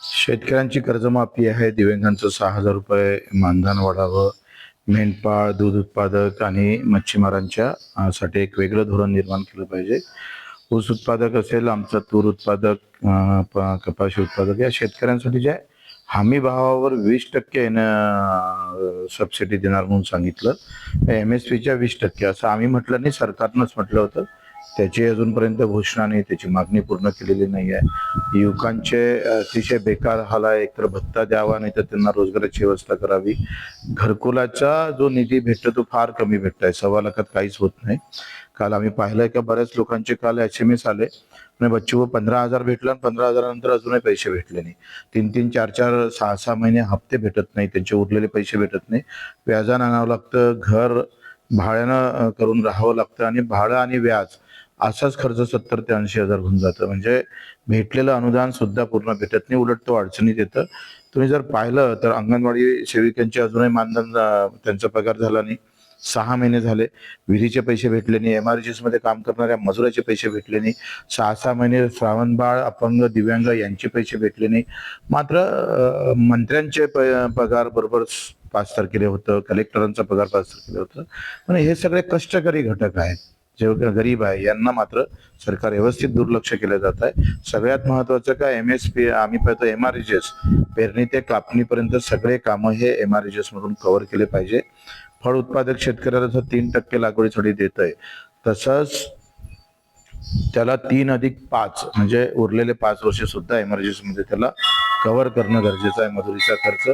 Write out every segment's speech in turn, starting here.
शेतकऱ्यांची कर्जमाफी आहे. दिव्यांगांचं 6,000 रुपये मानधन वाढावं. मेंढपाळ, दूध उत्पादक आणि मच्छीमारांच्या साठी एक वेगळं धोरण निर्माण केलं पाहिजे. ऊस उत्पादक असेल, आमचा तूर उत्पादक, कपाशी उत्पादक या शेतकऱ्यांसाठी जे हमी भावावर 20% सबसिडी देणार म्हणून सांगितलं. MSPच्या 20% असं आम्ही म्हटलं नाही, सरकारनंच म्हटलं होतं. त्याची अजूनपर्यंत घोषणा नाही, त्याची मागणी पूर्ण केलेली नाही आहे. युवकांचे अतिशय बेकार हाल आहे. एकतर भत्ता द्यावा, नाही तर त्यांना रोजगाराची व्यवस्था करावी. घरकुलाचा जो निधी भेटतो तो फार कमी भेटत आहे. 1.25 लाखात काहीच होत नाही. काल आम्ही पाहिलंय का बऱ्याच लोकांचे काल SMS आले, बच्चू 15,000 भेटलं आणि 15,000 नंतर अजूनही पैसे भेटले नाही. 3-3, 4-4, 6-6 महिने हप्ते भेटत नाही, त्यांचे उरलेले पैसे भेटत नाही. व्याजानं आणावं लागतं, घर भाड्यानं करून राहावं लागतं आणि भाडं आणि व्याज असाच खर्च 70,000 ते 80,000 होऊन जातं. म्हणजे भेटलेलं अनुदान सुद्धा पूर्ण भेटत नाही, उलट तो अडचणीत येतं. तुम्ही जर पाहिलं तर अंगणवाडी सेविकांचे अजूनही मानधन त्यांचा पगार झाला नाही. 6 महिने झाले, विहिरीचे पैसे भेटले नाही. MRGS मध्ये काम करणाऱ्या मजुराचे पैसे भेटले नाही. 6-6 महिने श्रावणबाळ, अपंग, दिव्यांग यांचे पैसे भेटले नाही. मात्र मंत्र्यांचे पगार बरोबर 5 तारखेला होतं, कलेक्टरांचा पगार 5 तारखेला होतं. पण हे सगळे कष्टकरी घटक आहेत, जे गरीब आहे, यांना मात्र सरकार व्यवस्थित दुर्लक्ष केलं जात आहे. सगळ्यात महत्वाचं काय, MSP आम्ही पाहतो MRGS पेरणी ते कापणीपर्यंत सगळे कामं हे MRGS मधून कव्हर केले पाहिजे. फळ उत्पादक शेतकऱ्याला जर 3% लागवडीसाठी देत आहे, तसंच त्याला 3+5 म्हणजे उरलेले 5 वर्ष सुद्धा MRGS मध्ये त्याला कव्हर करणं गरजेचं आहे. मजुरीचा खर्च,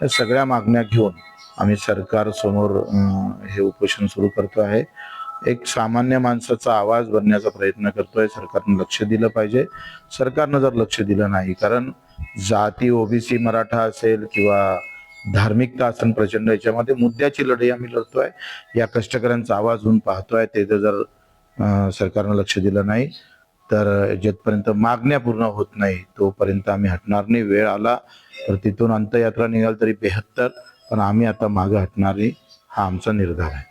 या सगळ्या मागण्या घेऊन आम्ही सरकार समोर हे उपोषण सुरू करतो आहे. एक सामान्य माणसाचा आवाज बनण्याचा प्रयत्न करतोय. सरकारनं लक्ष दिलं पाहिजे. सरकारनं जर लक्ष दिलं नाही, कारण जाती OBC मराठा असेल किंवा धार्मिकता असेल प्रचंड, याच्यामध्ये मुद्द्याची लढाई आम्ही लढतोय. या कष्टकऱ्यांचा आवाज होऊन पाहतोय. ते जर सरकारनं लक्ष दिलं नाही तर जिथपर्यंत मागण्या पूर्ण होत नाही तोपर्यंत आम्ही हटणार नाही. वेळ आला तर तिथून अंतयात्रा निघाल तरी 72, पण आम्ही आता मागे हटणार नाही, हा आमचा निर्धार आहे.